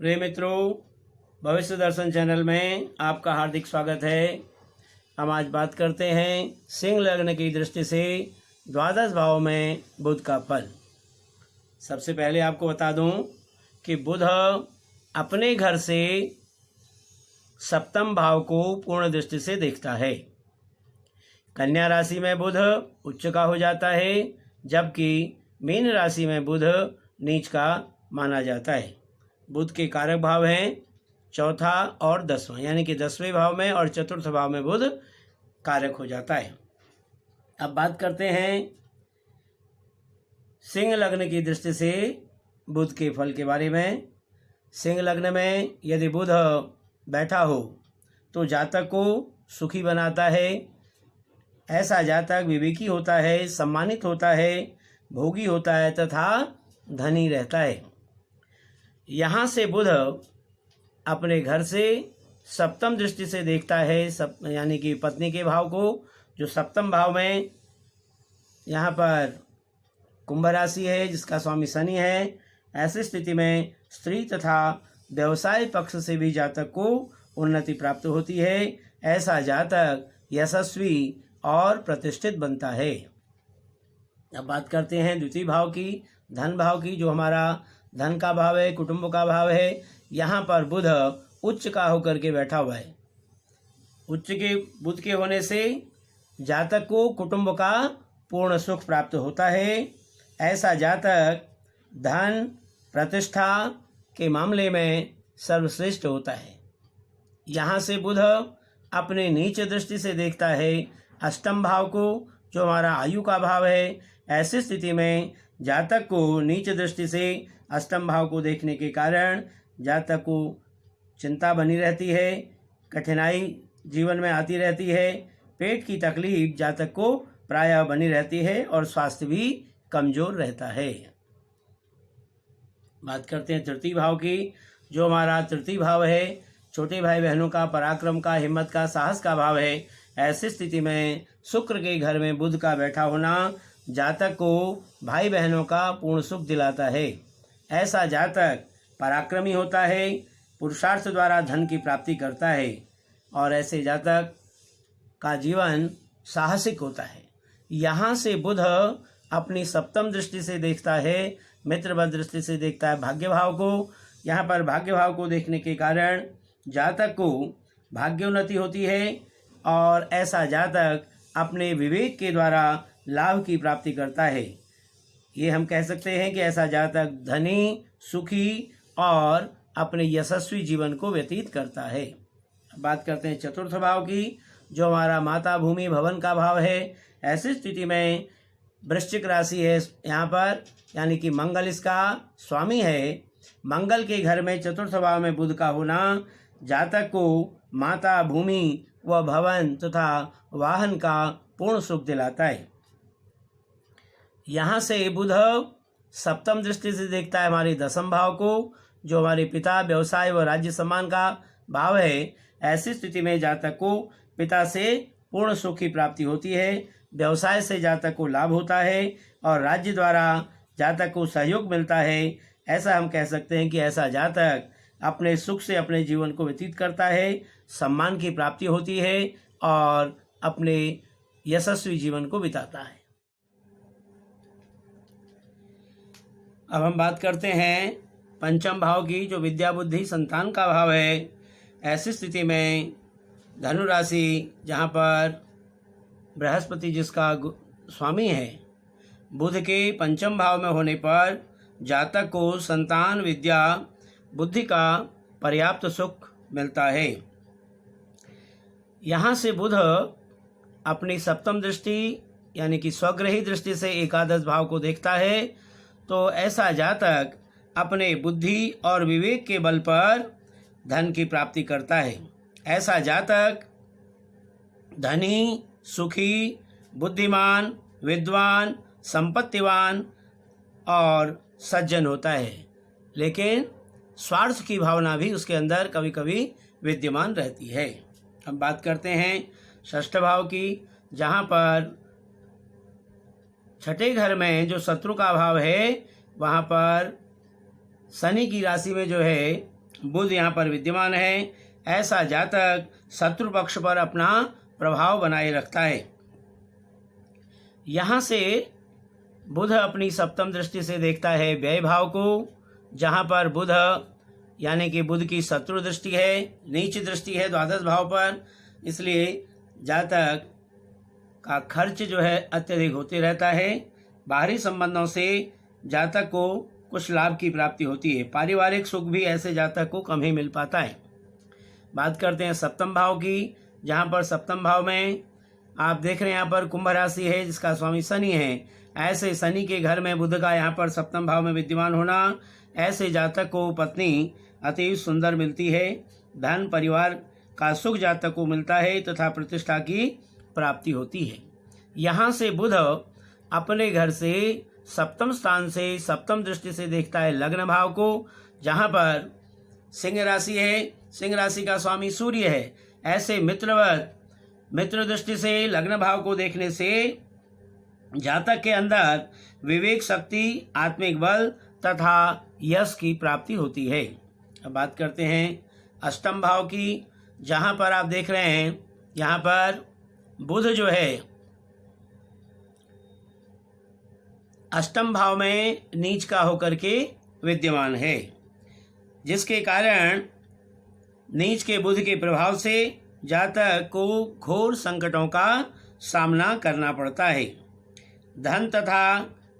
प्रिय मित्रों, भविष्य दर्शन चैनल में आपका हार्दिक स्वागत है। हम आज बात करते हैं सिंह लग्न की दृष्टि से द्वादश भाव में बुध का फल। सबसे पहले आपको बता दूं कि बुध अपने घर से सप्तम भाव को पूर्ण दृष्टि से देखता है। कन्या राशि में बुध उच्च का हो जाता है, जबकि मीन राशि में बुध नीच का माना जाता है। बुध के कारक भाव हैं चौथा और 10वां, यानी कि 10वें भाव में और चतुर्थ भाव में बुध कारक हो जाता है। अब बात करते हैं सिंह लग्न की दृष्टि से बुध के फल के बारे में। सिंह लग्न में यदि बुध बैठा हो तो जातक को सुखी बनाता है। ऐसा जातक विवेकी होता है, सम्मानित होता है, भोगी होता है तथा धनी रहता है। यहाँ से बुध अपने घर से सप्तम दृष्टि से देखता है, यानी कि पत्नी के भाव को, जो सप्तम भाव में यहाँ पर कुंभ राशि है जिसका स्वामी शनि है। ऐसी स्थिति में स्त्री तथा व्यवसाय पक्ष से भी जातक को उन्नति प्राप्त होती है। ऐसा जातक यशस्वी और प्रतिष्ठित बनता है। अब बात करते हैं द्वितीय भाव की, धन भाव की, जो हमारा धन का भाव है, कुटुंब का भाव है। यहाँ पर बुध उच्च का होकर के बैठा हुआ है। उच्च के बुध के होने से जातक को कुटुंब का पूर्ण सुख प्राप्त होता है। ऐसा जातक धन प्रतिष्ठा के मामले में सर्वश्रेष्ठ होता है। यहाँ से बुध अपने नीच दृष्टि से देखता है अष्टम भाव को, जो हमारा आयु का भाव है। ऐसी स्थिति में जातक को नीच दृष्टि से अष्टम भाव को देखने के कारण जातक को चिंता बनी रहती है, कठिनाई जीवन में आती रहती है, पेट की तकलीफ जातक को प्रायः बनी रहती है और स्वास्थ्य भी कमजोर रहता है। बात करते हैं तृतीय भाव की, जो हमारा तृतीय भाव है छोटे भाई बहनों का, पराक्रम का, हिम्मत का, साहस का भाव है। ऐसी स्थिति में शुक्र के घर में बुध का बैठा होना जातक को भाई बहनों का पूर्ण सुख दिलाता है। ऐसा जातक पराक्रमी होता है, पुरुषार्थ द्वारा धन की प्राप्ति करता है और ऐसे जातक का जीवन साहसिक होता है। यहाँ से बुध अपनी सप्तम दृष्टि से देखता है, मित्रवत दृष्टि से देखता है भाग्य भाव को। यहाँ पर भाग्य भाव को देखने के कारण जातक को भाग्योन्नति होती है और ऐसा जातक अपने विवेक के द्वारा लाभ की प्राप्ति करता है। ये हम कह सकते हैं कि ऐसा जातक धनी, सुखी और अपने यशस्वी जीवन को व्यतीत करता है। बात करते हैं चतुर्थ भाव की, जो हमारा माता भूमि भवन का भाव है। ऐसी स्थिति में वृश्चिक राशि है यहाँ पर, यानी कि मंगल इसका स्वामी है। मंगल के घर में चतुर्थ भाव में बुध का होना जातक को माता भूमि व भवन तथा वाहन का पूर्ण सुख दिलाता है। यहाँ से बुध सप्तम दृष्टि से देखता है हमारे दसम भाव को, जो हमारे पिता, व्यवसाय व राज्य सम्मान का भाव है। ऐसी स्थिति में जातक को पिता से पूर्ण सुख की प्राप्ति होती है, व्यवसाय से जातक को लाभ होता है और राज्य द्वारा जातक को सहयोग मिलता है। ऐसा हम कह सकते हैं कि ऐसा जातक अपने सुख से अपने जीवन को व्यतीत करता है, सम्मान की प्राप्ति होती है और अपने यशस्वी जीवन को बिताता है। अब हम बात करते हैं पंचम भाव की, जो विद्या बुद्धि संतान का भाव है। ऐसी स्थिति में धनु राशि, जहाँ पर बृहस्पति जिसका स्वामी है, बुध के पंचम भाव में होने पर जातक को संतान, विद्या, बुद्धि का पर्याप्त सुख मिलता है। यहाँ से बुध अपनी सप्तम दृष्टि, यानी कि स्वग्रही दृष्टि से एकादश भाव को देखता है। तो ऐसा जातक अपने बुद्धि और विवेक के बल पर धन की प्राप्ति करता है। ऐसा जातक धनी, सुखी, बुद्धिमान, विद्वान, संपत्तिवान और सज्जन होता है, लेकिन स्वार्थ की भावना भी उसके अंदर कभी कभी विद्यमान रहती है। अब बात करते हैं षष्ठ भाव की, जहाँ पर छठे घर में जो शत्रु का भाव है, वहाँ पर शनि की राशि में जो है बुध यहाँ पर विद्यमान है, ऐसा जातक शत्रु पक्ष पर अपना प्रभाव बनाए रखता है। यहाँ से बुध अपनी सप्तम दृष्टि से देखता है व्यय भाव को, जहाँ पर बुध यानी कि बुध की शत्रु दृष्टि है, नीच दृष्टि है द्वादश भाव पर, इसलिए जातक का खर्च जो है अत्यधिक होते रहता है। बाहरी संबंधों से जातक को कुछ लाभ की प्राप्ति होती है। पारिवारिक सुख भी ऐसे जातक को कम ही मिल पाता है। बात करते हैं सप्तम भाव की, जहाँ पर सप्तम भाव में आप देख रहे हैं यहाँ पर कुंभ राशि है जिसका स्वामी शनि है। ऐसे शनि के घर में बुध का यहाँ पर सप्तम भाव में विद्यमान होना, ऐसे जातक को पत्नी अति सुंदर मिलती है। धन परिवार का सुख जातक को मिलता है तथा प्रतिष्ठा की प्राप्ति होती है। यहाँ से बुध अपने घर से सप्तम स्थान से सप्तम दृष्टि से देखता है लग्न भाव को, जहाँ पर सिंह राशि है। सिंह राशि का स्वामी सूर्य है। ऐसे मित्र दृष्टि से लग्न भाव को देखने से जातक के अंदर विवेक शक्ति, आत्मिक बल तथा यश की प्राप्ति होती है। अब बात करते हैं अष्टम भाव की, जहाँ पर आप देख रहे हैं यहाँ पर बुध जो है अष्टम भाव में नीच का होकर के विद्यमान है, जिसके कारण नीच के बुध के प्रभाव से जातक को घोर संकटों का सामना करना पड़ता है। धन तथा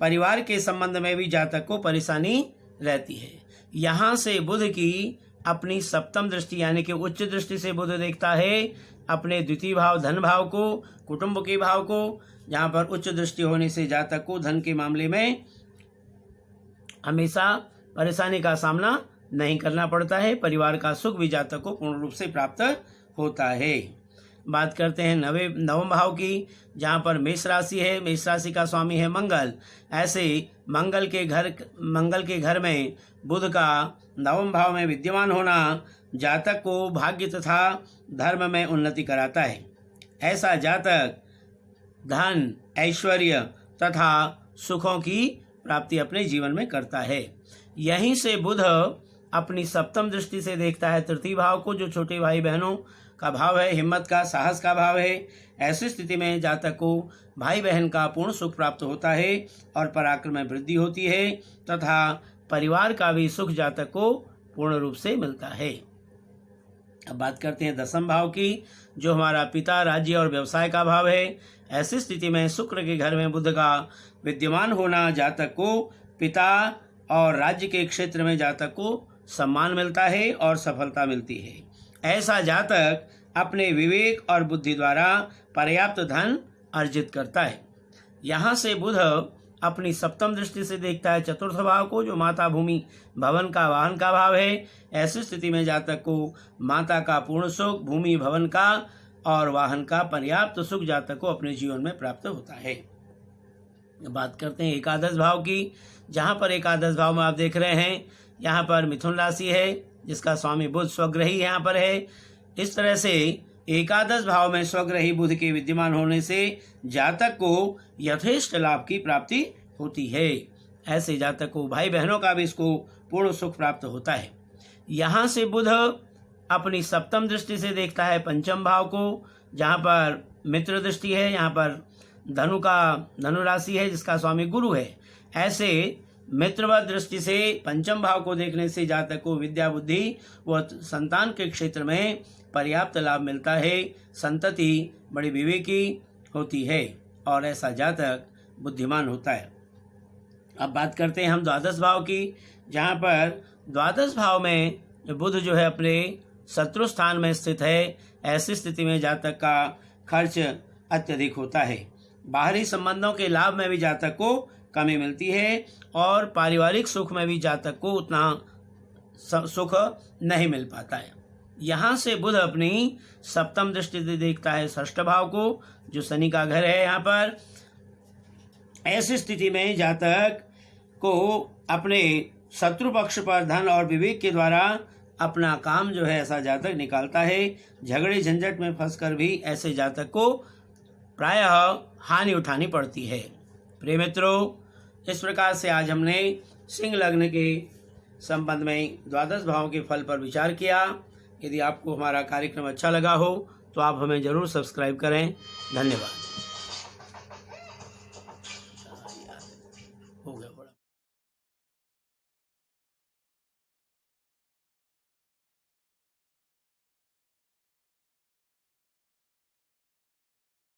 परिवार के संबंध में भी जातक को परेशानी रहती है। यहाँ से बुध की अपनी सप्तम दृष्टि यानी कि उच्च दृष्टि से बुध देखता है अपने द्वितीय भाव धन भाव को, कुटुंब के भाव को, जहाँ पर उच्च दृष्टि होने से जातक को धन के मामले में हमेशा परेशानी का सामना नहीं करना पड़ता है। परिवार का सुख भी जातक को पूर्ण रूप से प्राप्त होता है। बात करते हैं नवम भाव की, जहाँ पर मेष राशि है। मेष राशि का स्वामी है मंगल। ऐसे मंगल के घर में बुध का नवम भाव में विद्यमान होना जातक को भाग्य तथा धर्म में उन्नति कराता है। ऐसा जातक धन, ऐश्वर्य तथा सुखों की प्राप्ति अपने जीवन में करता है। यहीं से बुध अपनी सप्तम दृष्टि से देखता है तृतीय भाव को, जो छोटे भाई बहनों का भाव है, हिम्मत का, साहस का भाव है। ऐसी स्थिति में जातक को भाई बहन का पूर्ण सुख प्राप्त होता है और पराक्रम में वृद्धि होती है तथा परिवार का भी सुख जातक को पूर्ण रूप से मिलता है। अब बात करते हैं दसम भाव की, जो हमारा पिता, राज्य और व्यवसाय का भाव है। ऐसी स्थिति में शुक्र के घर में बुध का विद्यमान होना जातक को पिता और राज्य के क्षेत्र में जातक को सम्मान मिलता है और सफलता मिलती है। ऐसा जातक अपने विवेक और बुद्धि द्वारा पर्याप्त धन अर्जित करता है। यहाँ से बुध अपनी सप्तम दृष्टि से देखता है चतुर्थ भाव को, जो माता, भूमि, भवन का, वाहन का भाव है। ऐसी स्थिति में जातक को माता का पूर्ण सुख, भूमि, भवन का और वाहन का पर्याप्त सुख जातक को अपने जीवन में प्राप्त होता है। बात करते हैं एकादश भाव की, जहाँ पर एकादश भाव में आप देख रहे हैं यहाँ पर मिथुन राशि है जिसका स्वामी बुध स्वग्रही यहाँ पर है। इस तरह से एकादश भाव में स्वग्रही बुध के विद्यमान होने से जातक को यथेष्ट लाभ की प्राप्ति होती है। ऐसे जातक को भाई बहनों का भी इसको पूर्ण सुख प्राप्त होता है। यहाँ से बुध अपनी सप्तम दृष्टि से देखता है पंचम भाव को, जहाँ पर मित्र दृष्टि है। यहाँ पर धनु राशि है जिसका स्वामी गुरु है। ऐसे मित्रवत दृष्टि से पंचम भाव को देखने से जातक को विद्या, बुद्धि व संतान के क्षेत्र में पर्याप्त लाभ मिलता है। संतति बड़ी विवेकी होती है और ऐसा जातक बुद्धिमान होता है। अब बात करते हैं हम द्वादश भाव की, जहाँ पर द्वादश भाव में बुध जो है अपने शत्रु स्थान में स्थित है। ऐसी स्थिति में जातक का खर्च अत्यधिक होता है। बाहरी संबंधों के लाभ में भी जातक को कमी मिलती है और पारिवारिक सुख में भी जातक को उतना सुख नहीं मिल पाता है। यहाँ से बुध अपनी सप्तम दृष्टि से देखता है षष्ठ भाव को, जो शनि का घर है। यहाँ पर ऐसी स्थिति में जातक को अपने शत्रु पक्ष पर धन और विवेक के द्वारा अपना काम जो है ऐसा जातक निकालता है। झगड़े झंझट में फंसकर भी ऐसे जातक को प्रायः हानि उठानी पड़ती है। प्रिय मित्रों, इस प्रकार से आज हमने सिंह लग्न के संबंध में द्वादश भावों के फल पर विचार किया। यदि आपको हमारा कार्यक्रम अच्छा लगा हो तो आप हमें ज़रूर सब्सक्राइब करें। धन्यवाद।